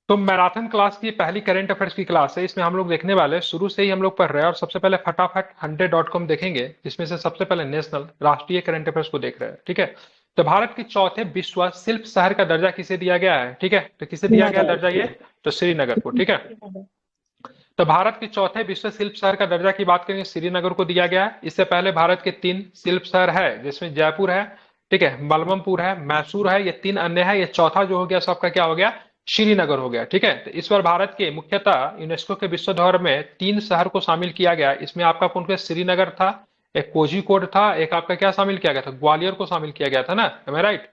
तो marathon class की पहली करंट अफेयर्स की क्लास है। इसमें हम लोग देखने वाले हैं, शुरू से ही हम लोग पढ़ रहे हैं। और सबसे पहले फटाफट 100.com देखेंगे, जिसमें से सबसे पहले नेशनल राष्ट्रीय करंट अफेयर्स को देख रहे हैं। ठीक है। तो भारत के चौथे विश्व शिल्प शहर का दर्जा किसे दिया गया है? ठीक है, तो किसे दिया गया श्रीनगर। दर्जा ये? तो श्रीनगर को। ठीक है। तो भारत के चौथे विश्व शिल्प शहर का दर्जा की बात करेंगे, श्रीनगर को दिया गया है। इससे पहले भारत के 3 शिल्प शहर है, जिसमें जयपुर है, ठीक है, मलममपुर है, मैसूर है, ये 3 अन्य है। ये चौथा जो हो गया सो आपका क्या हो गया? श्रीनगर हो गया। ठीक है। तो इस बार भारत के मुख्यतः यूनेस्को के विश्व धरोहर में 3 शहर को शामिल किया गया। इसमें आपका कौन सा? श्रीनगर था, एक कोझिकोड था, एक आपका क्या शामिल किया गया था? ग्वालियर को शामिल किया गया था ना, एम आई राइट?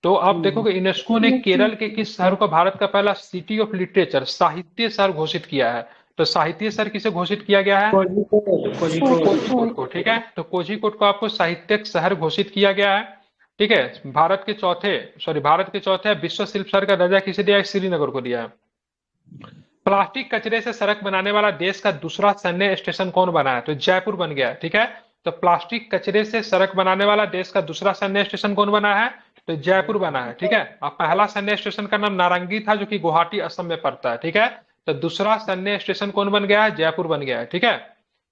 तो आप देखोगे यूनेस्को ने केरल के किस शहर को भारत का पहला सिटी ऑफ लिटरेचर, साहित्य शहर घोषित किया है? तो साहित्य शहर किसे घोषित किया गया है? कोझिकोड, कोझिकोड। कोझिकोड को। ठीक है। तो कोझिकोड को आपको साहित्यिक शहर घोषित किया गया है। ठीक है। भारत के चौथे विश्व शिल्प शहर का दर्जा किसे दिया है? श्रीनगर को दिया है। प्लास्टिक कचरे से सड़क बनाने वाला देश का दूसरा सैन्य स्टेशन कौन बना है? तो जयपुर बन गया है। ठीक है। तो प्लास्टिक कचरे से सड़क बनाने वाला देश का दूसरा सैन्य स्टेशन कौन बना है? तो जयपुर बना है। ठीक है। अब पहला सैन्य स्टेशन का नाम नारंगी था, जो कि गुवाहाटी असम में पड़ता है। ठीक है। तो दूसरा सैन्य स्टेशन कौन बन गया है? जयपुर बन गया है। ठीक है।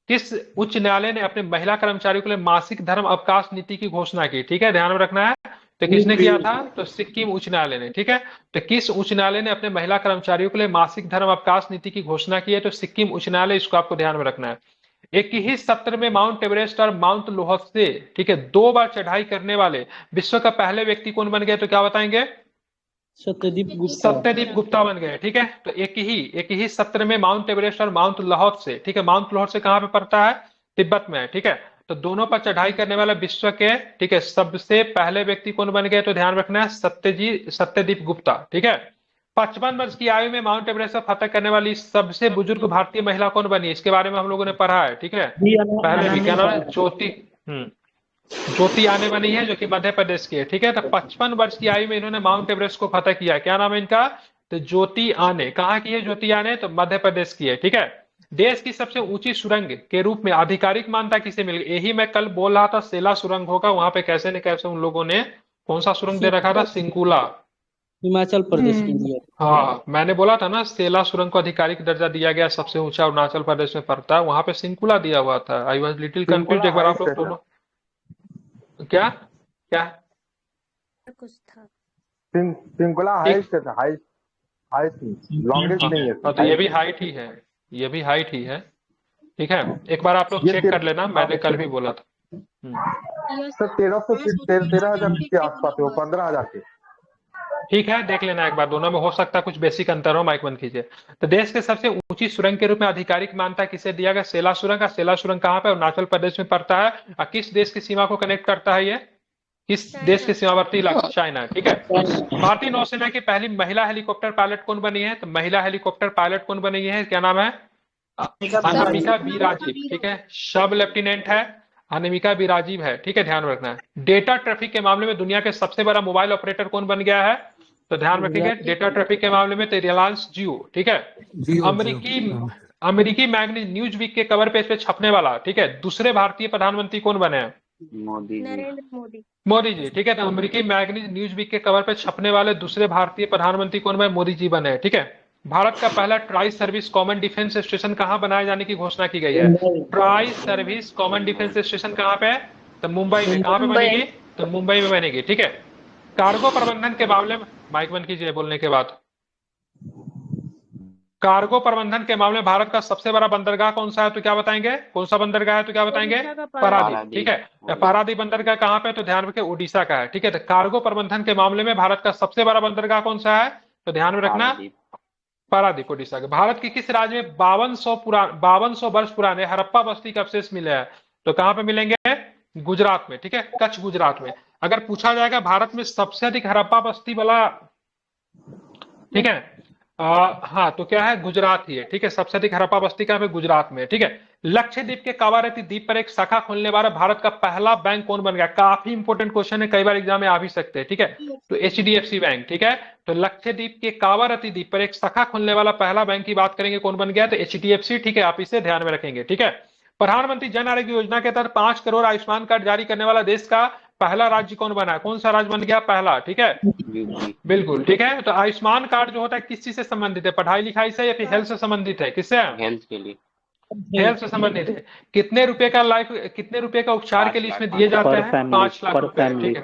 किस उच्च न्यायालय ने अपने महिला कर्मचारियों के लिए मासिक धर्म अवकाश नीति की घोषणा की? ठीक है, ध्यान में रखना है। तो किसने किया था? तो सिक्किम उच्च न्यायालय ने। ठीक है। तो किस उच्च न्यायालय ने अपने महिला कर्मचारियों के लिए मासिक धर्म अवकाश नीति की घोषणा की है? तो सिक्किम उच्च न्यायालय। इसको आपको ध्यान में रखना है। एक ही सत्र में माउंट एवरेस्ट और माउंट लोहसे, ठीक है, 2 बार चढ़ाई करने वाले विश्व का पहले व्यक्ति कौन बन गए? तो क्या बताएंगे? सत्यदीप गुप्ता। सत्यदीप गुप्ता बन गए। ठीक है। तो एक ही सत्र में माउंट एवरेस्ट और माउंट लाहौर से, ठीक है, माउंट लाहौर से कहां पे पड़ता है? तिब्बत में है। ठीक है। तो दोनों पर चढ़ाई करने वाला विश्व के, ठीक है, सबसे पहले व्यक्ति कौन बन गए? तो ध्यान रखना है, सत्यदीप गुप्ता। ठीक है। 55 वर्ष की आयु में माउंट एवरेस्ट को फतह करने वाली सबसे बुजुर्ग भारतीय महिला कौन बनी? इसके बारे में हम लोगों ने पढ़ा है। ठीक है। जी, पहले भी क्या अनन्या नाम है? पाल। ज्योति। ज्योति आने वाली है, जो कि मध्य प्रदेश की है। ठीक है। तो 55 वर्ष की आयु में इन्होंने माउंट एवरेस्ट को फतह किया है। क्या नाम है इनका? तो ज्योति आने। कहाँ की है ज्योति आने? तो मध्य प्रदेश की है। ठीक है। देश की सबसे ऊंची सुरंग के रूप में आधिकारिक मान्यता किसे मिल गई? यही मैं कल बोल रहा था, सेला सुरंग होगा वहां पे। कैसे न कैसे उन लोगों ने कौन सा सुरंग दे रखा था? सिंकुला। हिमाचल प्रदेश, इंडिया। हाँ, मैंने बोला था ना, सेला सुरंग को आधिकारिक दर्जा दिया गया, सबसे ऊंचा अरुणाचल प्रदेश में पड़ता है, वहां पे सिंकुला दिया हुआ था। I was little confuse. पिंकुला एक बार आप हाइट लोग पे था। दोनों क्या क्या कुछ था। पिंकुला एक, हाइट पे था, हाइट। हाइट लॉन्गेस्ट हाँ, नहीं है, हाँ, तो ये हाइट भी है। हाइट ही है। ये भी हाइट ही है। ठीक है। एक बार आप लोग ये चेक तेरह, कर लेना, हाँ, मैंने कल भी बोला था। Yes sir sir. 1300 हाँ, फीट, सोचा था 13,000 मैंने फीट देख के के आसपास बोला है वो, हुआ। 15,000 के। ठीक है, देख लेना एक बार, दोनों में हो सकता है कुछ बेसिक अंतर हो। माइक बंद कीजिए। तो देश के सबसे ऊंची सुरंग के रूप में आधिकारिक मान्यता किसे दिया गया? सेला सुरंग का। सेला सुरंग कहाँ पे? अरुणाचल प्रदेश में पड़ता है। और किस देश की सीमा को कनेक्ट करता है ये? किस देश के चाइना। सीमावर्ती इलाका? चाइना। ठीक है। भारतीय नौसेना की पहली महिला हेलीकॉप्टर पायलट कौन बनी है? तो महिला हेलीकॉप्टर पायलट कौन बनी है? क्या नाम है? अनामिका बी राजीव। ठीक है। सब लेफ्टिनेंट है, अनामिका बी राजीव है। ठीक है, ध्यान रखना है। डेटा ट्रैफिक के मामले में दुनिया के सबसे बड़ा मोबाइल ऑपरेटर कौन बन गया है? तो ध्यान रखिएगा, डेटा ट्रैफिक के मामले में तो रिलायंस जियो। ठीक है। जियो जियो। अमेरिकी अमेरिकी मैगजीन न्यूज वीक के कवर पेज पे छपने वाला, ठीक है, दूसरे भारतीय प्रधानमंत्री कौन बने हैं? नरेंद्र मोदी। मोदी जी। ठीक है। तो अमेरिकी मैगजीन न्यूज वीक के कवर पे छपने वाले दूसरे भारतीय प्रधानमंत्री कौन बने? मोदी जी बने। ठीक है। भारत का पहला tri service common defence station कहां बनाए जाने की घोषणा की गई है? Mumbai. Tri service common defence station कहां पे है? तो मुंबई में। कहां पे बनेगी? तो मुंबई में बनेगी। ठीक है। कार्गो प्रबंधन के मामले में, माइक बंद कीजिए बोलने के बाद। कार्गो प्रबंधन के मामले में भारत का सबसे बड़ा बंदरगाह कौन सा है? तो क्या बताएंगे? कौन सा बंदरगाह है? तो क्या बताएंगे? ओडिशा का पारादीप। पारादीप। ठीक है। पारादीप बंदरगाह कहाँ पे? तो ध्यान रखिए, उड़ीसा का है। ठीक है। तो कार्गो प्रबंधन के मामले में भारत का सबसे बड़ा बंदरगाह कौन सा है? तो ध्यान में रखना, पारादीप, उड़ीसा के। भारत के किस राज्य में 5200 वर्ष पुराने हड़प्पा बस्ती के अवशेष मिले हैं? तो कहां पे मिलेंगे? गुजरात में। ठीक है, कच्छ, गुजरात में। अगर पूछा जाएगा भारत में सबसे अधिक हड़प्पा बस्ती वाला, ठीक है, हाँ, तो क्या है? गुजरात ही है। ठीक है। सबसे अधिक हड़प्पा बस्ती कहां पे? गुजरात में। ठीक है। लक्षद्वीप के कावारती द्वीप पर एक शाखा खोलने वाला भारत का पहला बैंक कौन बन गया? काफी इंपोर्टेंट क्वेश्चन है, कई बार एग्जाम में आ भी सकते हैं। ठीक है। तो एचडीएफसी बैंक। ठीक है। तो लक्षद्वीप के कावारती द्वीप पर एक शाखा खोलने वाला पहला बैंक की बात करेंगे, कौन बन गया? तो एचडीएफसी। ठीक है, आप इसे ध्यान में रखेंगे। ठीक है। प्रधानमंत्री जन आरोग्य योजना के तहत 5 करोड़ आयुष्मान कार्ड जारी करने वाला देश का पहला राज्य कौन बना है, कौन सा राज्य बन गया पहला, ठीक है, यूपी। बिल्कुल ठीक है। तो आयुष्मान कार्ड जो होता है किस चीज से संबंधित है, पढ़ाई लिखाई से या फिर हेल्थ से संबंधित है, किससे, हेल्थ के लिए हेल्थ से संबंधित है। कितने रुपए का लाइफ, कितने रुपए का उपचार के लिए इसमें दिए जाते पर हैं, फैमिली, 5 लाख पर रुपए, फैमिली। ठीक है।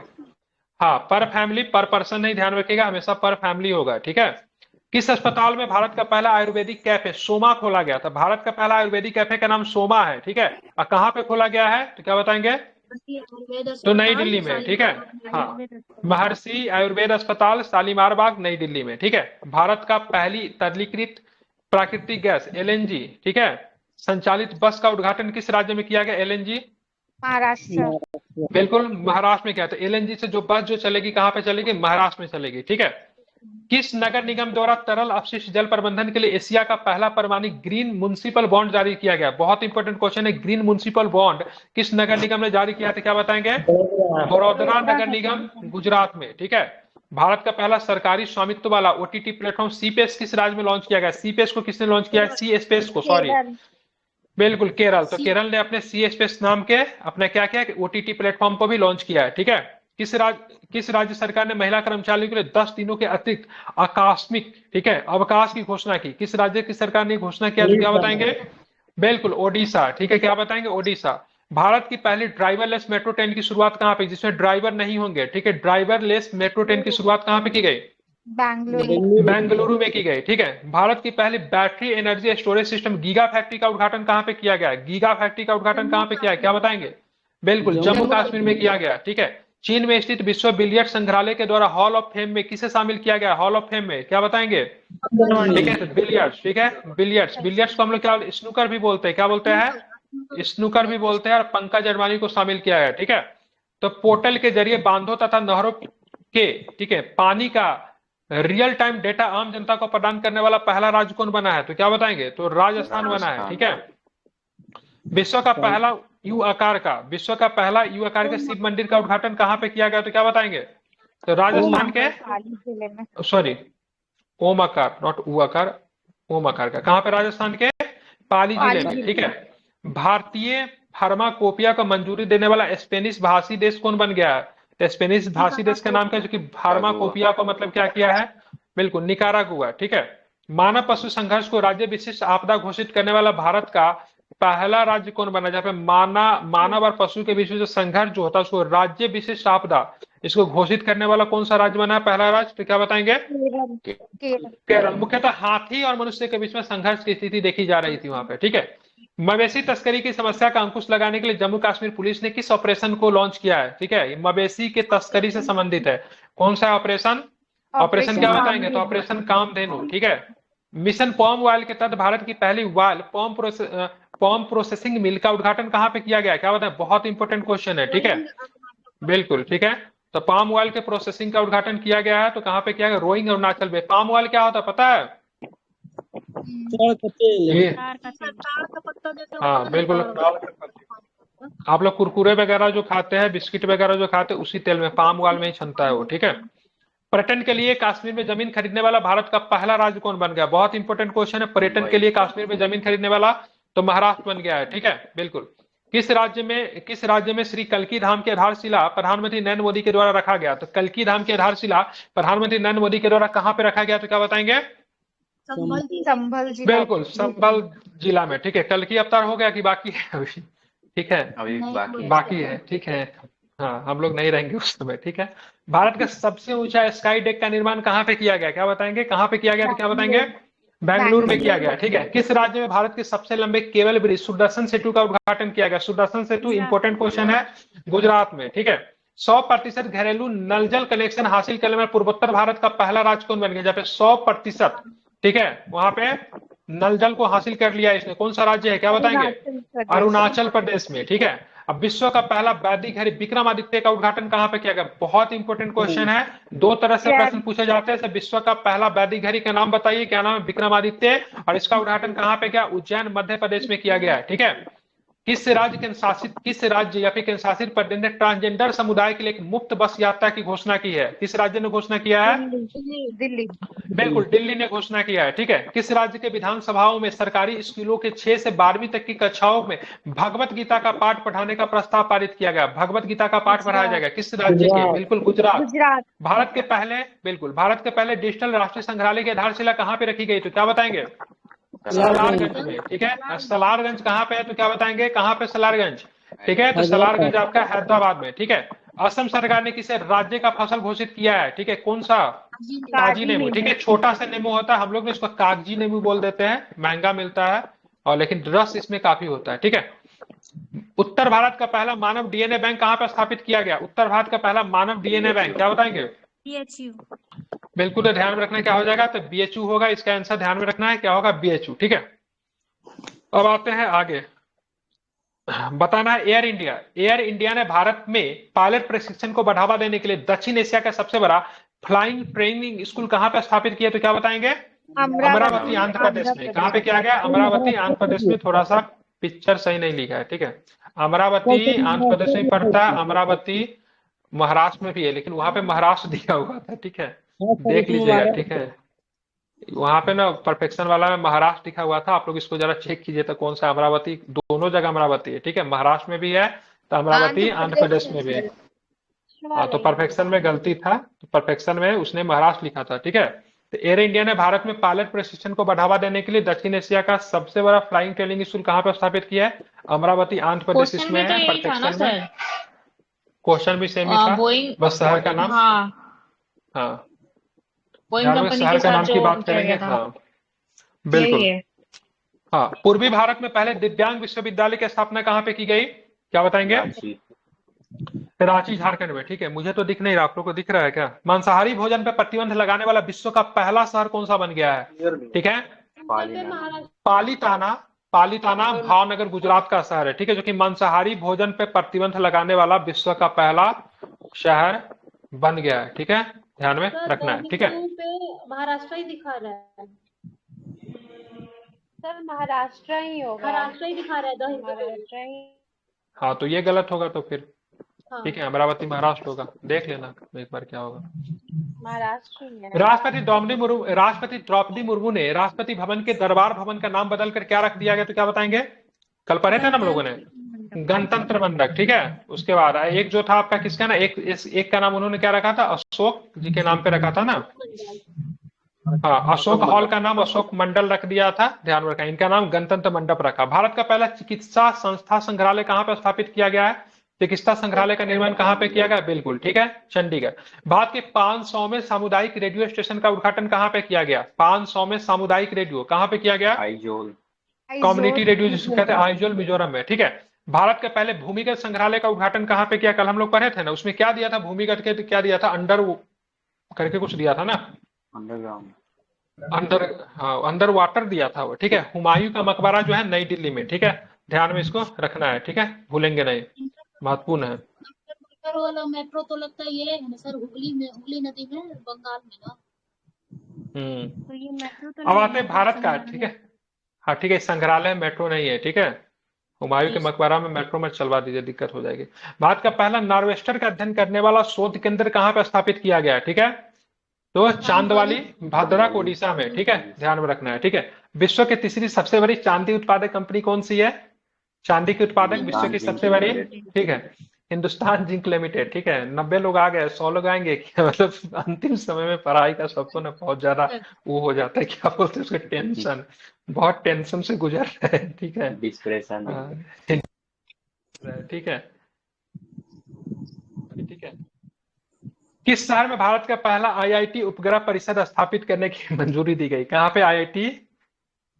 हाँ, पर फैमिली, पर पर्सन नहीं, ध्यान रखिएगा हमेशा पर फैमिली होगा, ठीक है। किस अस्पताल में भारत का पहला आयुर्वेदिक कैफे सोमा खोला गया था, भारत का पहला आयुर्वेदिक कैफे का नाम सोमा है, ठीक है। और कहाँ पे खोला गया है, तो क्या बताएंगे, तो नई दिल्ली में, ठीक है। हाँ, महर्षि आयुर्वेद अस्पताल शालीमार बाग नई दिल्ली में, ठीक है। भारत का पहली तरलीकृत प्राकृतिक गैस एलएनजी, ठीक है, संचालित बस का उद्घाटन किस राज्य में किया गया, एलएनजी, महाराष्ट्र। बिल्कुल महाराष्ट्र में किया था। एलएनजी से जो बस जो चलेगी कहाँ पे चलेगी, महाराष्ट्र में चलेगी, ठीक है। किस नगर निगम द्वारा तरल अपशिष्ट जल प्रबंधन के लिए एशिया का पहला प्रमाणित ग्रीन म्युनिसिपल बॉन्ड जारी किया गया, बहुत इंपॉर्टेंट क्वेश्चन है, ग्रीन म्युनिसिपल बॉन्ड किस नगर निगम ने जारी किया था, क्या बताएंगे, बड़ौदा नगर निगम गुजरात में, ठीक है। भारत का पहला सरकारी स्वामित्व वाला ओटीटी प्लेटफॉर्म सीपेस किस राज्य में लॉन्च किया गया, सीपेस को किसने लॉन्च किया, सी स्पेस को, सॉरी, बिल्कुल केरल। तो केरल ने अपने सी स्पेस नाम के अपने क्या किया, ओटीटी प्लेटफॉर्म को भी लॉन्च किया है, ठीक है। किस राज्य सरकार ने महिला कर्मचारियों के लिए 10 दिनों के अतिरिक्त आकस्मिक, ठीक है, अवकाश की घोषणा की, किस राज्य की सरकार ने घोषणा किया, तो क्या बताएंगे, बिल्कुल ओडिशा, ठीक है, क्या बताएंगे, ओडिशा। भारत की पहली ड्राइवरलेस मेट्रो ट्रेन की शुरुआत कहाँ पे, जिसमें ड्राइवर नहीं होंगे, ठीक है, ड्राइवरलेस मेट्रो ट्रेन की शुरुआत कहाँ पे की गई, बेंगलुरु में की गई, ठीक है। भारत की पहली battery energy storage system giga factory का उद्घाटन कहाँ पे किया गया है, गीगा फैक्ट्री का उद्घाटन कहाँ पे किया है, क्या बताएंगे, बिल्कुल जम्मू कश्मीर में किया गया, ठीक है। चीन में स्थित विश्व बिलियर्ड संग्रहालय के द्वारा हॉल ऑफ फेम में किसे शामिल किया गया, हॉल ऑफ फेम में क्या बताएंगे, ठीक है, बिलियर्ड्स, ठीक है, बिलियर्ड्स, बिलियर्ड्स को हम लोग क्या स्नूकर भी बोलते हैं, क्या बोलते हैं, स्नूकर भी बोलते हैं, और पंकज अडवाणी को शामिल किया गया, ठीक है। तो पोर्टल के जरिए बांधों तथा नहरों के, ठीक है, पानी का रियल टाइम डेटा आम जनता को प्रदान करने वाला पहला राज्य कौन बना है, तो क्या बताएंगे, तो राजस्थान बना है, ठीक है। विश्व का पहला यू आकार का शिव मंदिर का उद्घाटन कहाँ पे किया गया, तो क्या बताएंगे, तो राजस्थान के, सॉरी ओम आकार, नॉट ऊ आकार, ओम आकार का, कहाँ पे, राजस्थान के पाली जिले में, ठीक है। भारतीय फार्माकोपिया को मंजूरी देने वाला स्पेनिश भाषी देश कौन बन गया है, तो स्पेनिश भाषी देश का नाम क्या है, जो कि फार्माकोपिया को मतलब क्या किया है, बिल्कुल निकारागुआ, ठीक है। मानव पशु संघर्ष को राज्य विशिष्ट आपदा घोषित करने वाला भारत का पहला राज्य कौन बना, जहाँ पे मानव और पशु के बीच में जो संघर्ष जो होता है उसको राज्य विशिष्ट आपदा, इसको घोषित करने वाला कौन सा राज्य बना है, पहला राज्य, तो क्या बताएंगे, केरल। मुख्यतः हाथी और मनुष्य के बीच में संघर्ष की स्थिति देखी जा रही थी वहां पे, ठीक है। मवेशी तस्करी की समस्या का अंकुश लगाने के लिए जम्मू कश्मीर पुलिस ने किस ऑपरेशन को लॉन्च किया है, ठीक है, मवेशी के तस्करी से संबंधित है, कौन सा ऑपरेशन, ऑपरेशन क्या बताएंगे, तो ऑपरेशन कामधेनु, ठीक है। मिशन पॉम ऑयल के तहत भारत की पहली ऑयल पॉम प्रोसेसिंग मिल का उद्घाटन कहाँ पे किया गया, क्या बताएं, बहुत इंपॉर्टेंट क्वेश्चन है, ठीक है, बिल्कुल ठीक है। तो पाम ऑयल के प्रोसेसिंग का उद्घाटन किया गया है, तो कहाँ पे किया गया, रोइंग अरुणाचल में। पाम ऑयल क्या होता है पता है, हाँ बिल्कुल, आप लोग कुरकुरे वगैरह जो खाते हैं, बिस्किट वगैरह जो खाते हैं, उसी तेल में, पाम ऑयल में ही छनता है वो, ठीक है। पर्यटन के लिए कश्मीर में जमीन खरीदने वाला भारत का पहला राज्य कौन बन गया, बहुत इंपॉर्टेंट क्वेश्चन है, पर्यटन के लिए कश्मीर में जमीन खरीदने वाला, तो महाराष्ट्र बन गया है, ठीक है, बिल्कुल। किस राज्य में श्री कल्की धाम की आधारशिला प्रधानमंत्री नरेंद्र मोदी के द्वारा रखा गया, तो कल्की धाम की आधारशिला प्रधानमंत्री नरेंद्र मोदी के द्वारा कहाँ पे रखा गया, तो क्या बताएंगे, संभल जिला, बिल्कुल संभल जिला में, ठीक है। कल्की अवतार हो गया कि बाकी है अभी, ठीक है, अभी बाकी है, ठीक है, हाँ हम लोग नहीं रहेंगे उस समय, ठीक है। भारत का सबसे ऊंचा स्काई डेक का निर्माण कहाँ पे किया गया, क्या बताएंगे, कहाँ पे किया गया, तो क्या बताएंगे, बेंगलुरु में किया गया, ठीक है। किस राज्य में भारत के सबसे लंबे केबल ब्रिज सुदर्शन सेतु का उद्घाटन किया गया, सुदर्शन सेतु इंपॉर्टेंट क्वेश्चन है, गुजरात में, ठीक है। 100% घरेलू नल जल कनेक्शन हासिल करने में पूर्वोत्तर भारत का पहला राज्य कौन बन गया, जहाँ पे 100%, ठीक है, वहां पे नल जल को हासिल कर लिया इसने, कौन सा राज्य है, क्या बताएंगे, अरुणाचल प्रदेश में, ठीक है। अब विश्व का पहला वैदिक घड़ी विक्रमादित्य का उद्घाटन कहाँ पे किया गया, बहुत इंपॉर्टेंट क्वेश्चन है, दो तरह से प्रश्न पूछे जाते हैं। विश्व का पहला वैदिक घड़ी का नाम बताइए, क्या नाम है, विक्रमादित्य, और इसका उद्घाटन कहाँ पे किया, उज्जैन मध्य प्रदेश में किया गया है, ठीक है। किस राज्य या फिर केंद्र शासित प्रदेश ने ट्रांसजेंडर समुदाय के लिए एक मुफ्त बस यात्रा की घोषणा की है? किस राज्य ने घोषणा किया है? दिल्ली दिल्ली बिल्कुल, दिल्ली ने घोषणा किया है। ठीक है। किस राज्य के विधानसभाओं में सरकारी स्कूलों के 6 से 12वीं तक की कक्षाओं में भगवत गीता का पाठ पढ़ाने का प्रस्ताव पारित किया गया? भगवत गीता का पाठ पढ़ाया जाएगा किस राज्य के? बिल्कुल, गुजरात। गुजरात भारत के पहले डिजिटल राष्ट्रीय संग्रहालय की आधारशिला कहां पे रखी गई? तो क्या बताएंगे? सलारगंज में। ठीक है। सलारगंज कहाँ पे है? तो क्या बताएंगे? कहाँ पे सलारगंज? ठीक है। तो सलारगंज आपका हैदराबाद में। ठीक है। असम सरकार ने किसे राज्य का फसल घोषित किया है? ठीक है। कौन सा? कागजी नींबू। ठीक है। छोटा सा नींबू होता है, हम लोग इसको कागजी नींबू बोल देते हैं, महंगा मिलता है और लेकिन रस इसमें काफी होता है। ठीक है। उत्तर भारत का पहला मानव डीएनए बैंक कहाँ पे स्थापित किया गया? उत्तर भारत का पहला मानव डीएनए बैंक, क्या बताएंगे? बीएचयू बिल्कुल, तो ध्यान में रखना क्या हो जाएगा? तो बीएचयू होगा, इसका आंसर ध्यान में रखना है, क्या होगा? बीएचयू। ठीक है। अब आते हैं आगे, बताना है एयर इंडिया ने भारत में पायलट प्रशिक्षण को बढ़ावा देने के लिए दक्षिण एशिया का सबसे बड़ा फ्लाइंग ट्रेनिंग स्कूल कहां पे स्थापित किया? तो क्या बताएंगे? अमरावती आंध्र प्रदेश में। कहां पे किया गया? अमरावती आंध्र प्रदेश में। थोड़ा सा पिक्चर सही नहीं लिखा है। ठीक है। अमरावती आंध्र प्रदेश में पड़ता है, अमरावती महाराष्ट्र में भी है, लेकिन वहां पे महाराष्ट्र दिया हुआ था। ठीक है, देख लीजिएगा। ठीक है, वहां पे ना परफेक्शन वाला में महाराष्ट्र लिखा हुआ था, आप लोग इसको जरा चेक कीजिए तो कौन सा अमरावती, दोनों जगह अमरावती है। ठीक है, महाराष्ट्र में भी है तो अमरावती आंध्र प्रदेश में भी है। हाँ, तो परफेक्शन में गलती था, तो परफेक्शन में उसने महाराष्ट्र लिखा था। ठीक है। तो एयर इंडिया ने भारत में पायलट प्रशिक्षण को बढ़ावा देने के लिए दक्षिण एशिया का सबसे बड़ा फ्लाइंग ट्रेनिंग स्कूल कहाँ पर स्थापित किया है? अमरावती आंध्र प्रदेश इसमें है। परफेक्शन में क्वेश्चन भी सेम ही था, बस शहर का नाम। हाँ, शहर का नाम की बात करेंगे। हाँ बिल्कुल। हाँ, पूर्वी भारत में पहले दिव्यांग विश्वविद्यालय की स्थापना कहाँ पे की गई? क्या बताएंगे? रांची झारखंड में। ठीक है, मुझे तो दिख नहीं रहा, आप लोग को दिख रहा है क्या? मांसाहारी भोजन पे प्रतिबंध लगाने वाला विश्व का पहला शहर कौन सा बन गया है? ठीक है, पालीताना भावनगर गुजरात का शहर है। ठीक है, जो कि मांसाहारी भोजन पे प्रतिबंध लगाने वाला विश्व का पहला शहर बन गया है। ठीक है, ध्यान में रखना है। ठीक है, महाराष्ट्र ही दिखा रहा है सर, महाराष्ट्र ही होगा। महाराष्ट्र ही दिखा रहा है महाराष्ट्र ही। हाँ तो ये गलत होगा तो फिर हाँ। ठीक है, अमरावती महाराष्ट्र होगा, देख लेना एक बार क्या होगा। महाराष्ट्र ही है। राष्ट्रपति द्रौपदी मुर्मू ने राष्ट्रपति भवन के दरबार भवन का नाम बदलकर क्या रख दिया गया? तो क्या बताएंगे? कल पढ़े थे ना हम लोगों ने, गणतंत्र मंडप। ठीक है, उसके बाद एक जो था आपका किसका ना, एक का नाम उन्होंने क्या रखा था? अशोक जी के नाम पे रखा था ना। हाँ, अशोक हॉल का नाम अशोक मंडल रख दिया था, ध्यान रखा। इनका नाम गणतंत्र मंडप रखा। भारत का पहला चिकित्सा संस्था संग्रहालय कहाँ पर स्थापित किया गया है? चिकित्सा संग्रहालय का निर्माण कहाँ पे किया गया? बिल्कुल ठीक है, चंडीगढ़। भारत के 500वें सामुदायिक रेडियो स्टेशन का उद्घाटन कहाँ पे किया गया? 500वें सामुदायिक रेडियो कहाँ पे किया गया? आइजोल कम्युनिटी रेडियो जिसको कहते हैं, आइजोल मिजोरम में। ठीक है, भारत के पहले भूमिगत संग्रहालय का उद्घाटन कहाँ पे किया? कल हम लोग पढ़े थे ना, उसमें क्या दिया था? भूमिगत के क्या दिया था? अंडर करके कुछ दिया था ना, अंडर वाटर दिया था वो। ठीक है, हुमायूं का मकबरा जो है नई दिल्ली में। ठीक है, ध्यान में इसको रखना है। ठीक है, भूलेंगे नहीं, महत्वपूर्ण है। वाला मेट्रो तो लगता है ये है सर, हुगली नदी में, बंगाल में ना। तो ये मेट्रो तो अब आते हैं भारत का। ठीक है, हाँ ठीक है, संग्रहालय मेट्रो नहीं है। ठीक है, हुमायूं के मकबरा में मेट्रो में चलवा दीजिए, दिक्कत हो जाएगी। भारत का पहला नार्वेस्टर का अध्ययन करने वाला शोध केंद्र कहाँ पे स्थापित किया गया? ठीक है, तो चांदवाली भद्रक ओडिशा में। ठीक है, ध्यान में रखना है। ठीक है, विश्व की तीसरी सबसे बड़ी चांदी उत्पादक कंपनी कौन सी है? चांदी की उत्पादक विश्व की सबसे बड़ी, ठीक है, हिंदुस्तान जिंक लिमिटेड। ठीक है, 90 लोग आ गए, 100 लोग आएंगे। मतलब अंतिम समय में पढ़ाई का सबको ना बहुत ज्यादा वो हो जाता है, क्या बोलते हैं उसको, टेंशन, बहुत टेंशन से गुजर रहे हैं। ठीक है, डिस्प्रेशन। ठीक है, ठीक है। किस शहर में भारत का पहला आईआईटी उपग्रह परिषद स्थापित करने की मंजूरी दी गई? कहाँ पे आईआईटी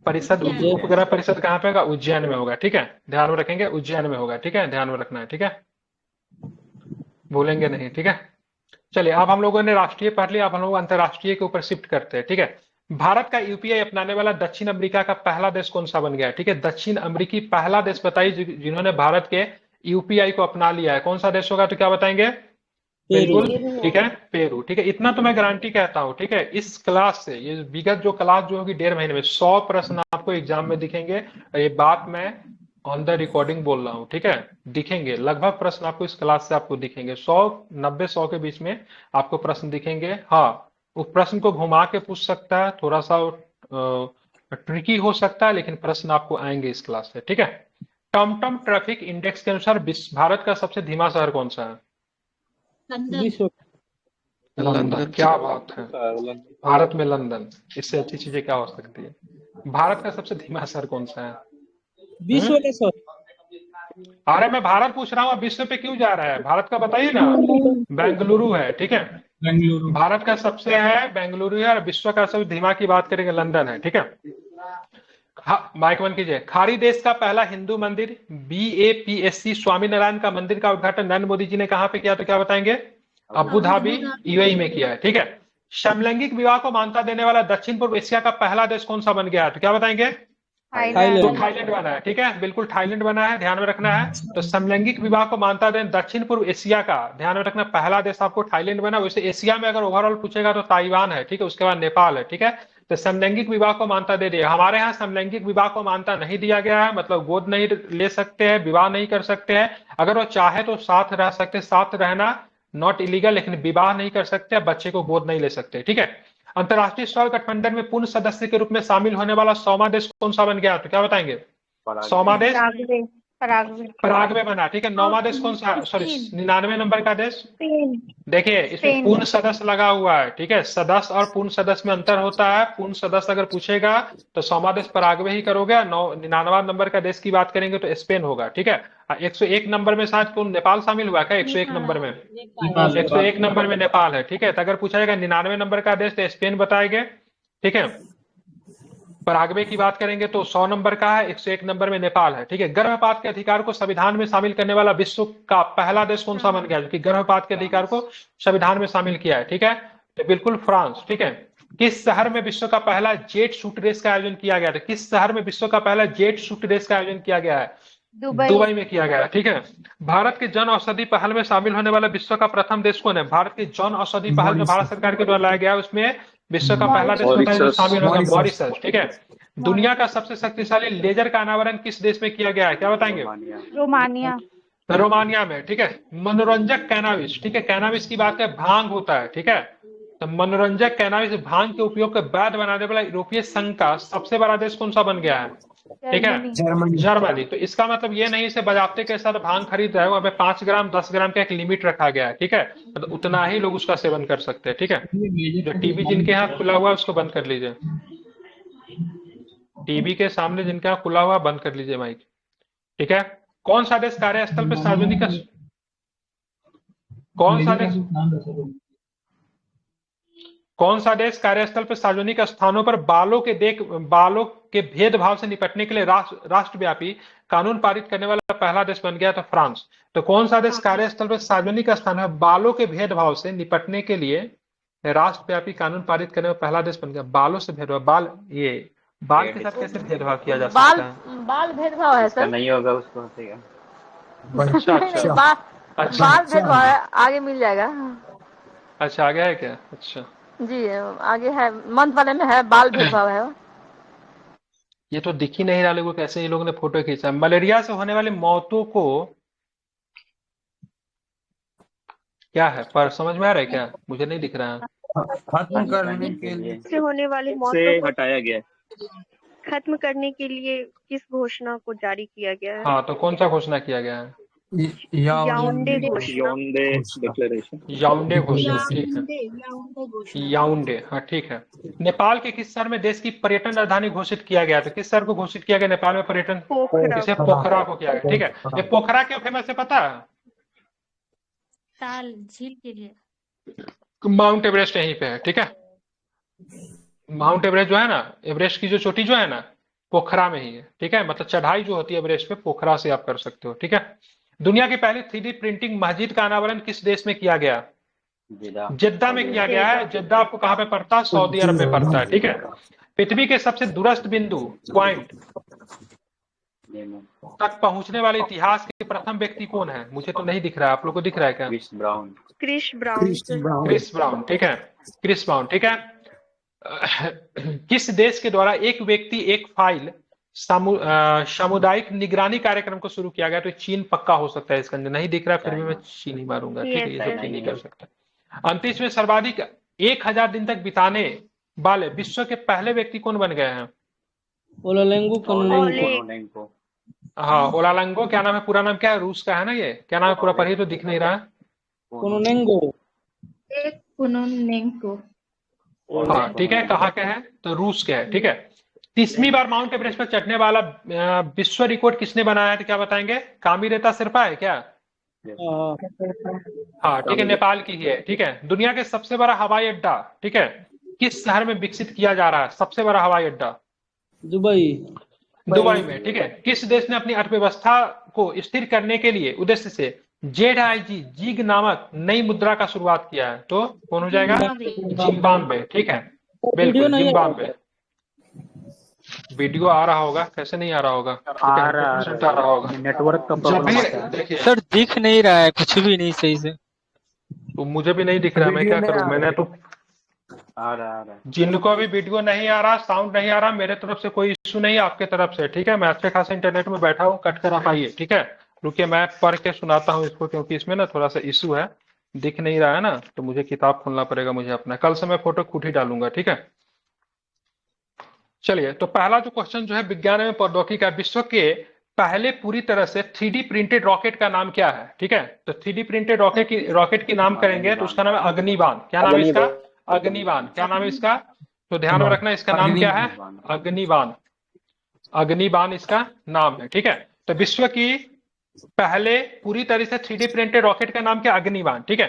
परिषद, उपग्रह परिषद कहाँ पे होगा? उज्जैन में होगा। ठीक है, ध्यान में रखेंगे, उज्जैन में होगा। ठीक है, ध्यान में रखना है। ठीक है, भूलेंगे नहीं। ठीक है, चलिए अब हम लोगों ने राष्ट्रीय पढ़ लिया, अब हम लोग अंतरराष्ट्रीय के ऊपर शिफ्ट करते हैं। ठीक है, भारत का यूपीआई अपनाने वाला दक्षिण अमेरिका का पहला देश कौन सा बन गया? ठीक है, दक्षिण अमेरिकी पहला देश बताइए जिन्होंने भारत के यूपीआई को अपना लिया है, कौन सा देश होगा? तो क्या बताएंगे? बिल्कुल ठीक है, पेरू। ठीक है, इतना तो मैं गारंटी कहता हूं। ठीक है, इस क्लास से, ये विगत जो क्लास जो होगी 1.5 महीने में 100 प्रश्न आपको एग्जाम में दिखेंगे, और ये बात मैं ऑन द रिकॉर्डिंग बोल रहा हूँ, ठीक है। दिखेंगे लगभग प्रश्न आपको इस क्लास से आपको दिखेंगे 100, 90, 100 के बीच में आपको प्रश्न दिखेंगे। हाँ, वो प्रश्न को घुमा के पूछ सकता है, थोड़ा सा ट्रिकी हो सकता है, लेकिन प्रश्न आपको आएंगे इस क्लास से, ठीक है। टमटम ट्रैफिक इंडेक्स के अनुसार भारत का सबसे धीमा शहर कौन सा है? लंदन। विश्व लंदन। क्या बात है, भारत में लंदन, इससे अच्छी चीजें क्या हो सकती है। भारत का सबसे धीमा शहर कौन सा है? विश्व का सर अरे मैं भारत पूछ रहा हूँ, अब विश्व पे क्यों जा रहा है? भारत का बताइए ना। बेंगलुरु है, ठीक है। बेंगलुरु। भारत का सबसे है बेंगलुरु है, और विश्व का सबसे धीमा की बात करेंगे लंदन है, ठीक है। माइक बंद कीजिए। खाड़ी देश का पहला हिंदू मंदिर BAPSC स्वामीनारायण का मंदिर का उद्घाटन नरेंद्र मोदी जी ने कहां पे किया, तो क्या बताएंगे? अबू धाबी UAE में किया है, ठीक है। समलैंगिक विवाह को मान्यता देने वाला दक्षिण पूर्व एशिया का पहला देश कौन सा बन गया है, तो क्या बताएंगे? तो थाईलैंड। थाईलैंड बना है, ठीक है, बिल्कुल थाईलैंड बना है, ध्यान में रखना है। तो समलैंगिक विवाह को मान्यता देने दक्षिण पूर्व एशिया का, ध्यान में रखना, पहला देश आपको थाईलैंड बना। वैसे एशिया में अगर ओवरऑल पूछेगा तो ताइवान है, ठीक है, उसके बाद नेपाल है, ठीक है। तो समलैंगिक विवाह को मान्यता दे दिया। हमारे यहाँ समलैंगिक विवाह को मान्यता नहीं दिया गया है, मतलब गोद नहीं ले सकते हैं, विवाह नहीं कर सकते हैं। अगर वो चाहे तो साथ रह सकते, साथ रहना नॉट इलीगल, लेकिन विवाह नहीं कर सकते, बच्चे को गोद नहीं ले सकते, ठीक है। अंतर्राष्ट्रीय सौर गठबंधन में पूर्ण सदस्य के रूप में शामिल होने वाला 100वां देश कौन सा बन गया, तो क्या बताएंगे? 100वां देश पराग्वे बना, ठीक है। 9वां देश कौन सा, सॉरी 99 नंबर का देश? देखिए इसमें पूर्ण सदस्य लगा हुआ है, ठीक है। सदस्य और पूर्ण सदस्य में अंतर होता है। पूर्ण सदस्य अगर पूछेगा तो 100वां देश पराग्वे ही करोगे। 99वां नंबर का देश की बात करेंगे तो स्पेन होगा, ठीक है। 101 नंबर में शायद कौन नेपाल शामिल हुआ क्या? 101 नंबर में 101 नंबर में नेपाल है, ठीक है। तो अगर पूछा जाएगा 99 नंबर का देश तो स्पेन बताएंगे, ठीक है। पराग्वे की बात करेंगे तो 100 नंबर का है, 101 नंबर में नेपाल है, ठीक है। गर्भपात के अधिकार को संविधान में शामिल करने वाला विश्व का पहला देश कौन सा बन गया, जो कि गर्भपात के अधिकार को संविधान में शामिल किया है, ठीक है। तो बिल्कुल फ्रांस, ठीक है। किस शहर में विश्व का पहला जेट शूट रेस का आयोजन किया गया था? किस शहर में विश्व का पहला जेट शूट रेस का आयोजन किया गया है? दुबई में किया गया है, ठीक है। भारत के जन औषधि पहल में शामिल होने वाला विश्व का प्रथम देश कौन है? भारत की जन औषधि पहल में भारत सरकार के द्वारा लाया गया है, उसमें विश्व का पहला देश बताया जो शामिल होगा, मॉरिशस, ठीक है। दुनिया का सबसे शक्तिशाली लेजर का अनावरण किस देश में किया गया है, क्या बताएंगे? रोमानिया में, ठीक है। मनोरंजक कैनाबिस, ठीक है, कैनाबिस की बात है, भांग होता है, ठीक है। तो मनोरंजक कैनाबिस भांग के उपयोग को वैध बनाने वाला यूरोपीय संघ का सबसे बड़ा देश कौन सा बन गया है, ठीक है? जर्मनी। तो इसका मतलब ये नहीं से बजाते के साथ भांग खरीद रहे हो, हमें 5 ग्राम 10 ग्राम का एक लिमिट रखा गया है, ठीक है। मतलब उतना ही लोग उसका सेवन कर सकते हैं, ठीक है। जो टीवी जिनके यहाँ खुला हुआ है उसको बंद कर लीजिए, टीवी के सामने जिनके यहाँ खुला हुआ बंद कर लीजिए माइक, ठीक है। कौन सा देश कार्यस्थल पर सार्वजनिक कौन सा देश कार्यस्थल पर सार्वजनिक स्थानों पर बालों के भेदभाव से निपटने के लिए राष्ट्रव्यापी कानून पारित करने वाला पहला देश बन गया था? फ्रांस। तो कौन सा देश कार्यस्थल पर सार्वजनिक स्थान है बालों के भेदभाव से निपटने के लिए राष्ट्रव्यापी कानून पारित करने वाला पहला देश बन गया? बालों से भेदभाव, बाल के साथ कैसे भेदभाव किया जा सकता है? बाल भेदभाव है सर, नहीं होगा उसको हंसेगा। बाल भेदभाव है, आगे मिल जाएगा। अच्छा आगे है क्या? अच्छा जी आगे है, मंथ वाले में है, बाल भेदभाव है। ये तो दिख ही नहीं रहा लोगों को, कैसे ये लोगों ने फोटो खींचा। मलेरिया से होने वाली मौतों को क्या है पर समझ में आ रहा है क्या? मुझे नहीं दिख रहा है। खत्म करने के लिए से होने वाली से मौतों को हटाया गया, खत्म करने के लिए किस घोषणा को जारी किया गया है? हाँ तो कौन सा घोषणा किया गया है? याओंडे घोषणा। याओंडे डिक्लेरेशन। याओंडे घोषणा, ठीक है, याओंडे, हाँ ठीक है। नेपाल के किस शहर में देश की पर्यटन राजधानी घोषित किया गया था? किस शहर को घोषित किया गया नेपाल में पर्यटन? इसे पोखरा को किया गया, ठीक है। ये पोखरा क्यों फेमस है पता है? ताल झील के लिए। माउंट एवरेस्ट यहीं पे है, ठीक है। माउंट एवरेस्ट जो है ना, एवरेस्ट की जो चोटी जो है ना, पोखरा में ही है, ठीक है। मतलब चढ़ाई जो होती है एवरेस्ट पे, पोखरा से आप कर सकते हो, ठीक है। दुनिया की पहली 3D प्रिंटिंग मस्जिद का अनावरण किस देश में किया गया? जेद्दा में किया गया है। जेद्दा आपको कहाँ पे पड़ता है? सऊदी अरब में पड़ता है, ठीक है। पृथ्वी के सबसे दूरस्थ बिंदु पॉइंट तक पहुंचने वाले इतिहास के प्रथम व्यक्ति कौन है? मुझे तो नहीं दिख रहा है, आप लोग को दिख रहा है क्या? क्रिस ब्राउन, ठीक है, क्रिस ब्राउन, ठीक है। किस देश के द्वारा एक व्यक्ति एक फाइल सामुदायिक निगरानी कार्यक्रम को शुरू किया गया। तो चीन पक्का हो सकता है इसका, नहीं दिख रहा है फिर भी मैं चीन ही मारूंगा, ठीक है, ये सब चीन ही कर सकता है। 29 में सर्वाधिक 1000 दिन तक बिताने वाले विश्व के पहले व्यक्ति कौन बन गए हैं? ओलालेंगो कोनोलेंको। कोनोलेंको। हाँ, ओलालंगो, क्या नाम है, पूरा नाम क्या है, रूस का है ना ये, क्या नाम है पूरा, पढ़िए तो दिख नहीं रहा है। कोनोलेंगो। कुनोनेंको। हाँ ठीक है, कहाँ के है, तो रूस के है, ठीक है। 30वीं बार माउंट एवरेस्ट पर चढ़ने वाला विश्व रिकॉर्ड किसने बनाया है, तो क्या बताएंगे? कामिरेता शेरपा है क्या? हाँ, हाँ ठीक है, नेपाल की ही है, ठीक है। दुनिया के सबसे बड़ा हवाई अड्डा, ठीक है, किस शहर में विकसित किया जा रहा है, सबसे बड़ा हवाई अड्डा? दुबई। दुबई में, ठीक है। किस देश ने अपनी अर्थव्यवस्था को स्थिर करने के लिए उद्देश्य से ZIG जिग नामक नई मुद्रा का शुरुआत किया है? तो कौन हो जाएगा? जिम्बाब्वे, ठीक है, वीडियो बिल्कुल नहीं आ रहा। जिम्बाब्वे। वीडियो आ रहा होगा, कैसे नहीं आ रहा होगा? ठीक है, आ रहा 100% आ रहा होगा। नेटवर्क का जब प्रॉब्लम भी आता है। देखिए, सर दिख नहीं रहा है कुछ भी नहीं सही से। तो मुझे भी नहीं दिख रहा, मैं क्या करूं, मैंने तो आ रहा है। जिनको अभी वीडियो नहीं आ रहा, साउंड नहीं आ रहा, मेरे तरफ से कोई इशू नहीं है, आपके तरफ से, ठीक है। मैं अच्छे खासे इंटरनेट में बैठा हूँ, कट कर आप आइए, ठीक है। रुकिए मैं पढ़ के सुनाता हूँ इसको, क्योंकि इसमें ना थोड़ा सा इशू है, दिख नहीं रहा है ना, तो मुझे किताब खोलना पड़ेगा मुझे अपना, कल से मैं फोटो खुद ही डालूंगा, ठीक है। चलिए, तो पहला जो क्वेश्चन जो है विज्ञान एवं प्रौद्योगिकी का, विश्व के पहले पूरी तरह से 3D प्रिंटेड रॉकेट का नाम क्या है, ठीक है। तो 3D प्रिंटेड रॉकेट की नाम करेंगे तो उसका नाम है अग्निबाण। क्या नाम है इसका? अग्निबाण। क्या नाम है इसका? तो ध्यान में रखना, इसका नाम क्या है? अग्निबाण। अग्निबाण इसका नाम है, ठीक है। तो विश्व की पहले पूरी तरह से 3D प्रिंटेड रॉकेट का नाम क्या? अग्निबाण, ठीक है।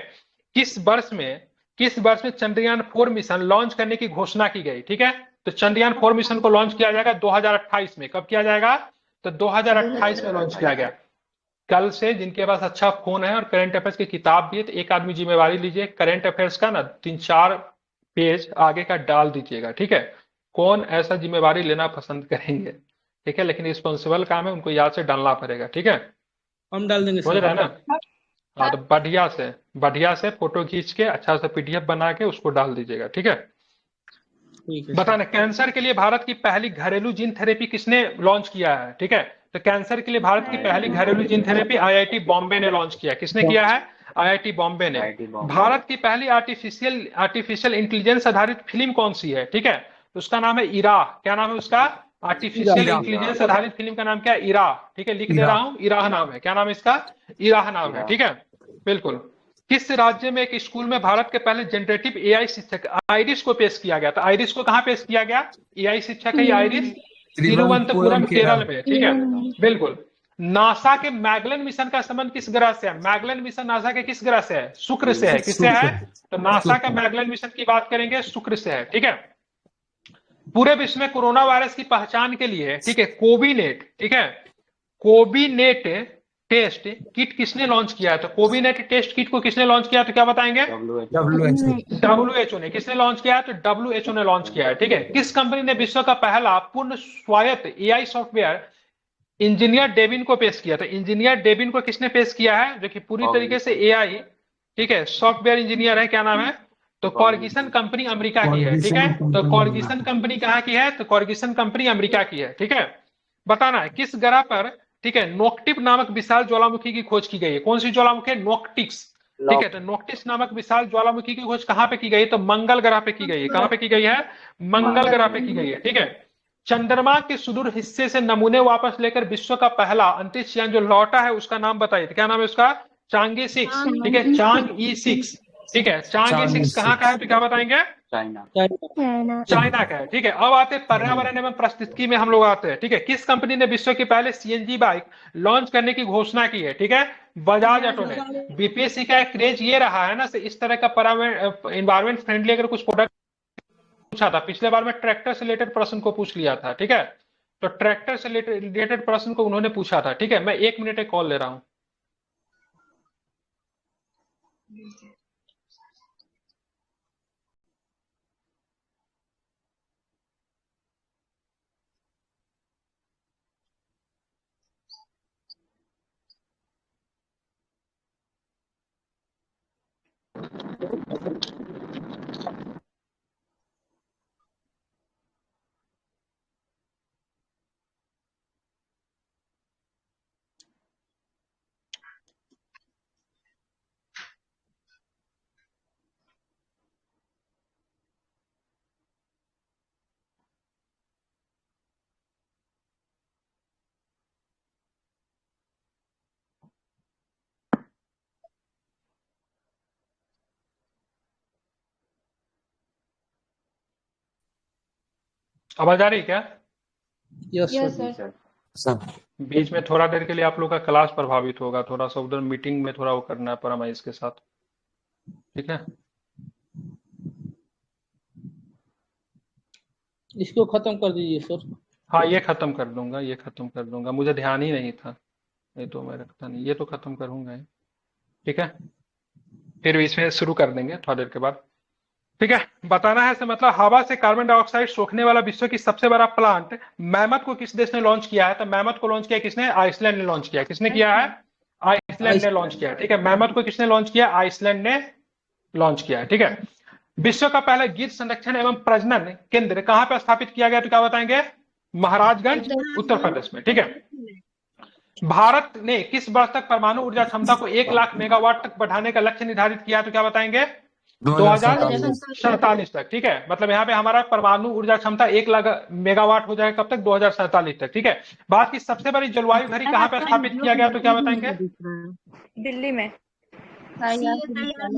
किस वर्ष में चंद्रयान 4 मिशन लॉन्च करने की घोषणा की गई, ठीक है। तो चंद्रयान 4 मिशन को लॉन्च किया जाएगा 2028 में। कब किया जाएगा? तो 2028 में लॉन्च किया गया। कल से जिनके पास अच्छा फोन है और करंट अफेयर्स की किताब भी है, तो एक आदमी जिम्मेवारी लीजिए, करंट अफेयर्स का ना 3-4 पेज आगे का डाल दीजिएगा, ठीक है। कौन ऐसा जिम्मेवारी लेना पसंद करेंगे, ठीक है, लेकिन रिस्पॉन्सिबल काम है, उनको याद से डालना पड़ेगा, ठीक है, हम डाल देंगे समझ सर। रहे हैं ना। हाँ, तो बढ़िया से फोटो खींच के अच्छा सा PDF बना के उसको डाल दीजिएगा, ठीक है। ठीक है। बताना, कैंसर के लिए भारत की पहली घरेलू जीन थेरेपी किसने लॉन्च किया है, ठीक है। तो कैंसर के लिए भारत की पहली घरेलू जीन थेरेपी IIT बॉम्बे ने लॉन्च किया। किसने किया है? IIT बॉम्बे ने। IIT बॉम्बे। भारत की पहली आर्टिफिशियल इंटेलिजेंस आधारित फिल्म कौन सी है, ठीक है। उसका नाम है इरा। क्या नाम है उसका? आर्टिफिशियल इंटेलिजेंस आधारित फिल्म का नाम क्या है? इरा, ठीक है, लिख दे रहा हूं, इराह नाम है। क्या नाम है इसका? इराह नाम है, ठीक है, बिल्कुल। किस राज्य में एक स्कूल में भारत के पहले जनरेटिव AI शिक्षक आइरिस को पेश किया गया था? आइरिस को कहां पेश किया गया? AI शिक्षक है आइरिस, तिरुवनंतपुरम केरल में, ठीक है, बिल्कुल। नासा के मैगलन मिशन का संबंध किस ग्रह से है? मैगलन मिशन नासा के किस ग्रह से है? शुक्र से है। किससे है? तो नासा का मैगलन मिशन की बात करेंगे, शुक्र से है, ठीक है। पूरे विश्व में कोरोना वायरस की पहचान के लिए, ठीक है, कोविनेट, ठीक है, कोविनेट टेस्ट किट किसने लॉन्च किया है? तो कोविनेट टेस्ट किट को किसने लॉन्च किया? तो क्या बताएंगे? WHO ने। किसने लॉन्च किया है? तो WHO ने लॉन्च किया है, ठीक है। किस कंपनी ने विश्व का पहला पूर्ण स्वायत्त AI सॉफ्टवेयर इंजीनियर डेबिन को पेश किया? तो इंजीनियर डेबिन को किसने पेश किया है? जो कि पूरी तरीके से AI, ठीक है, सॉफ्टवेयर इंजीनियर है। क्या नाम है? तो कॉर्गिसन कंपनी अमेरिका की है, ठीक है। तो कॉर्गिसन कंपनी कहाँ की है? तो कॉर्गिसन कंपनी अमेरिका की है, ठीक है। बताना है किस ग्रह पर, ठीक है, नोक्टिक नामक विशाल ज्वालामुखी की खोज की गई है? कौन सी ज्वालामुखी है? नोक्टिक्स, ठीक है। तो नोक्टिक्स नामक विशाल ज्वालामुखी की खोज कहां पे की गई है? तो मंगल ग्रह पे की गई है। कहां पे की गई है? मंगल ग्रह पे की गई है, ठीक है। चंद्रमा के सुदूर हिस्से से नमूने वापस लेकर विश्व का पहला अंतरिक्ष यान जो लौटा है उसका नाम बताइए। क्या नाम है उसका? चांगे 6, ठीक है, चांग E6, ठीक है। चांग E6 कहाँ का है? तो क्या बताएंगे? चाइना का है, ठीक है। अब आते हैं पर्यावरण एवं पारिस्थितिकी में हम लोग आते हैं, ठीक है। किस कंपनी ने विश्व की पहले CNG बाइक लॉन्च करने की घोषणा की है? ठीक है, बजाज ऑटो ने। BPSC का क्रेज ये रहा है ना, इस तरह का पर्यावरण एनवायरमेंट फ्रेंडली अगर कुछ प्रोडक्ट पूछा था। पिछले बार में ट्रैक्टर से रिलेटेड प्रश्न को पूछ लिया था, ठीक है। तो ट्रैक्टर से रिलेटेड प्रश्न को उन्होंने पूछा था, ठीक है। मैं 1 मिनट एक कॉल ले रहा हूं। आवाज आ रही है क्या? Yes yes sir. सर। बीच में थोड़ा देर के लिए आप लोग का क्लास प्रभावित होगा, थोड़ा सा उधर मीटिंग में थोड़ा वो करना है परमाइश के साथ, ठीक है? इसको खत्म कर दीजिए सर। हाँ, ये खत्म कर दूंगा, ये खत्म कर दूंगा, मुझे ध्यान ही नहीं था, नहीं तो मैं रखता नहीं, ये तो खत्म करूंगा ही, ठीक है? फिर इसमें शुरू कर देंगे थोड़ा देर के बाद, ठीक है? बताना है से मतलब हवा से कार्बन डाइऑक्साइड सोखने वाला विश्व की सबसे बड़ा प्लांट मैमत को किस देश ने लॉन्च किया है? तो मैमत को लॉन्च किया किसने? आइसलैंड ने लॉन्च किया। किसने किया है? आइसलैंड ने लॉन्च किया, ठीक है? मैमत को किसने लॉन्च किया? आइसलैंड ने लॉन्च किया है, ठीक है? विश्व का पहला गिद्ध संरक्षण एवं प्रजनन केंद्र कहां पर स्थापित किया गया, तो क्या बताएंगे? महाराजगंज, उत्तर प्रदेश में, ठीक है? भारत ने किस वर्ष तक परमाणु ऊर्जा क्षमता को 1 लाख मेगावाट तक बढ़ाने का लक्ष्य निर्धारित किया, तो क्या बताएंगे? 2047 तक, ठीक है? मतलब यहाँ पे हमारा परमाणु ऊर्जा क्षमता 1 लाख मेगावाट हो जाएगा कब तक? 2047 तक, ठीक है? भारत की सबसे बड़ी जलवायु घड़ी कहाँ पर स्थापित किया गया, तो क्या बताएंगे? दिल्ली में।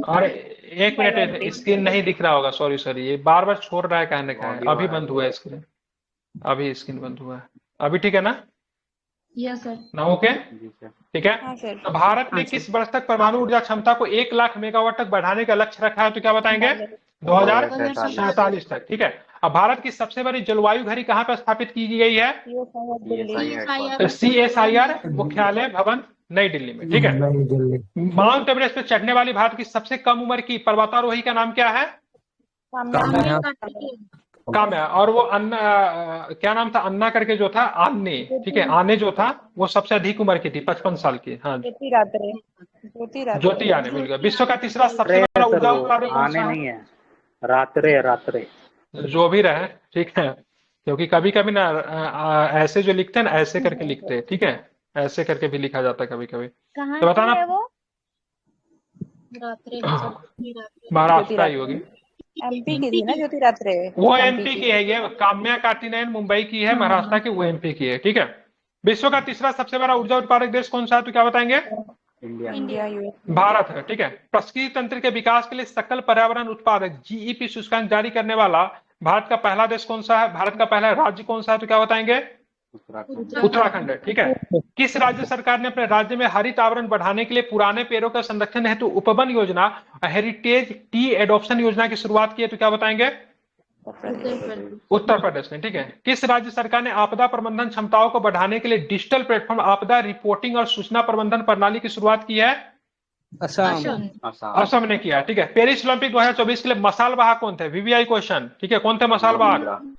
और एक मिनट, स्क्रीन नहीं दिख रहा होगा, सॉरी, ये बार बार छोड़ रहा है, कहने का है। अभी बंद हुआ है स्क्रीन, अभी स्क्रीन बंद हुआ है, अभी ठीक है ना? Yes sir. ना ओके, ठीक है? तो भारत ने किस वर्ष तक परमाणु ऊर्जा क्षमता को 1 लाख मेगावाट तक बढ़ाने का लक्ष्य रखा है, तो क्या बताएंगे? 2047 तक, ठीक है? अब भारत की सबसे बड़ी जलवायु घड़ी कहाँ पर स्थापित की गई है? CSIR मुख्यालय भवन, नई दिल्ली में, ठीक है? माउंट एवरेस्ट पे चढ़ने वाली भारत की सबसे कम उम्र की पर्वतारोही का नाम क्या है? काम्या। और वो अन्ना, क्या नाम था? अन्ना करके जो था, आने, ठीक है? आने जो था वो सबसे अधिक उम्र की थी, 55 साल की। हाँ, ज्योति आने मिल गया। विश्व का तीसरा सबसे बड़ा ऊर्जा उत्पादक कौन सा नहीं है, रात्रे जो भी रहे, ठीक है? क्योंकि कभी कभी ना ऐसे जो लिखते हैं ना, ऐसे करके लिखते हैं, ठीक है? ऐसे करके भी लिखा जाता है कभी कभी, तो बताना। महाराष्ट्र ही होगी, एमपी की थी ना ज्योति रात्रे, वो एमपी की है। ये काम्या कार्तिकेयन मुंबई की है, महाराष्ट्र की, वो एमपी की है, ठीक है? विश्व का तीसरा सबसे बड़ा ऊर्जा उत्पादक देश कौन सा है, तो क्या बताएंगे? India US. भारत है, ठीक है? प्रकृति तंत्र के विकास के लिए सकल पर्यावरण उत्पादक GEP सूचकांक जारी करने वाला भारत का पहला देश कौन सा है? भारत का पहला राज्य कौन सा है, तो क्या बताएंगे? उत्तराखंड है, ठीक है? किस राज्य सरकार ने अपने राज्य में हरित आवरण बढ़ाने के लिए पुराने पेड़ों का संरक्षण हेतु उपवन योजना, हेरिटेज टी एडॉप्शन योजना की शुरुआत की है, तो क्या बताएंगे? उत्तर प्रदेश में, ठीक है? किस राज्य सरकार ने आपदा प्रबंधन क्षमताओं को बढ़ाने के लिए डिजिटल प्लेटफॉर्म आपदा रिपोर्टिंग और सूचना प्रबंधन प्रणाली की शुरुआत की है? असम ने किया, ठीक है? पेरिस ओलंपिक 2024 के लिए मसाल वाहक कौन थे? VVI क्वेश्चन, ठीक है? कौन थे मसाल वाहक?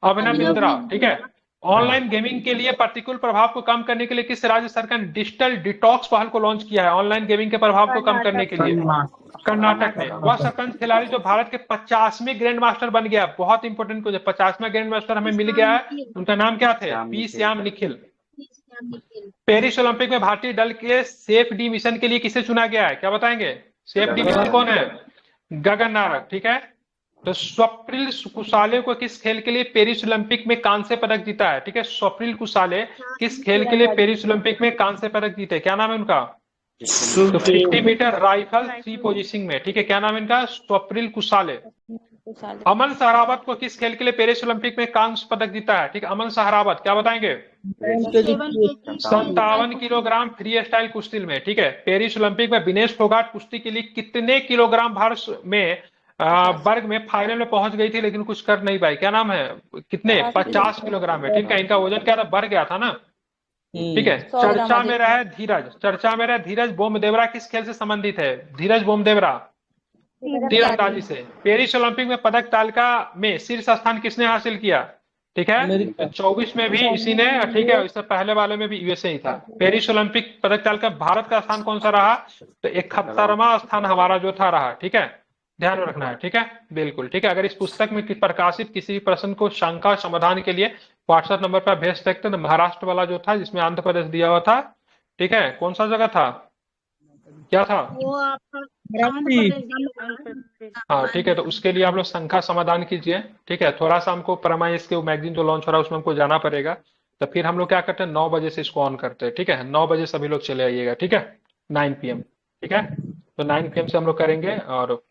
अभिनव बिंद्रा, ठीक है? ऑनलाइन गेमिंग के लिए प्रतिकूल प्रभाव को कम करने के लिए किस राज्य सरकार ने डिजिटल डिटॉक्स पहल को लॉन्च किया है? ऑनलाइन गेमिंग के प्रभाव को कम करने के लिए कर्नाटक ने। वह शतरंज खिलाड़ी जो भारत के 50वें ग्रैंड मास्टर बन गया, बहुत इंपॉर्टेंट क्वेश्चन, 50वां ग्रैंड मास्टर हमें मिल गया है, उनका नाम क्या थे? P Shyam Nikhil. Paris Olympic में भारतीय दल के सेफ डी मिशन के लिए किसे चुना गया है, क्या बताएंगे? सेफ डी मिशन कौन है? गगन नारंग, ठीक है? तो स्वप्निल कुसाले को किस खेल के लिए पेरिस ओलंपिक में कांस्य पदक जीता है, ठीक है? स्वप्निल कुसाले किस खेल के लिए पेरिस ओलंपिक में कांस्य पदक जीते, क्या नाम है उनका? तो 50 मीटर राइफल 3 पोजीशन में, ठीक है? क्या नाम है इनका? स्वप्निल कुसाले। अमन सहरावत को किस खेल के लिए पेरिस ओलंपिक में कांस्य पदक जीता है, ठीक है? अमन सहरावत, क्या बताएंगे? 57 किलोग्राम फ्री स्टाइल कुश्ती में, ठीक है? पेरिस ओलंपिक में विनेश फोगाट कुश्ती के लिए कितने किलोग्राम भार में वर्ग में फाइनल में पहुंच गई थी, लेकिन कुछ कर नहीं पाई, क्या नाम है? कितने? 50 किलोग्राम में, ठीक है? इनका वजन क्या था? बढ़ गया था ना, ठीक है? चर्चा में रहे धीरज बोमदेवरा किस खेल से संबंधित है? धीरज बोमदेवरा तीरंदाजी से। पेरिस ओलंपिक में पदक तालिका में शीर्ष स्थान किसने हासिल किया, ठीक है? 24 में भी इसी ने, ठीक है? इससे पहले वाले में भी USA ही था। पेरिस ओलंपिक पदक तालिका भारत का स्थान कौन सा रहा? तो 71वां स्थान हमारा जो था रहा, ठीक है? ध्यान रखना है, ठीक है? बिल्कुल, ठीक है? अगर इस पुस्तक में प्रकाशित किसी भी प्रश्न को शंका समाधान के लिए WhatsApp नंबर पर भेज सकते हैं। महाराष्ट्र वाला जो था जिसमें आंध्र प्रदेश दिया हुआ था, ठीक है? कौन सा जगह था, क्या था? हाँ, ठीक है? तो उसके लिए आप लोग शंका समाधान कीजिए, ठीक है? थोड़ा सा हमको परमाइश के मैगजीन जो लॉन्च हो रहा है उसमें हमको जाना पड़ेगा, तो फिर हम लोग क्या करते हैं, 9 बजे से इसको ऑन करते हैं, ठीक है? 9 बजे सभी लोग चले आइएगा, ठीक है? 9 PM, ठीक है? तो 9 PM से हम लोग करेंगे और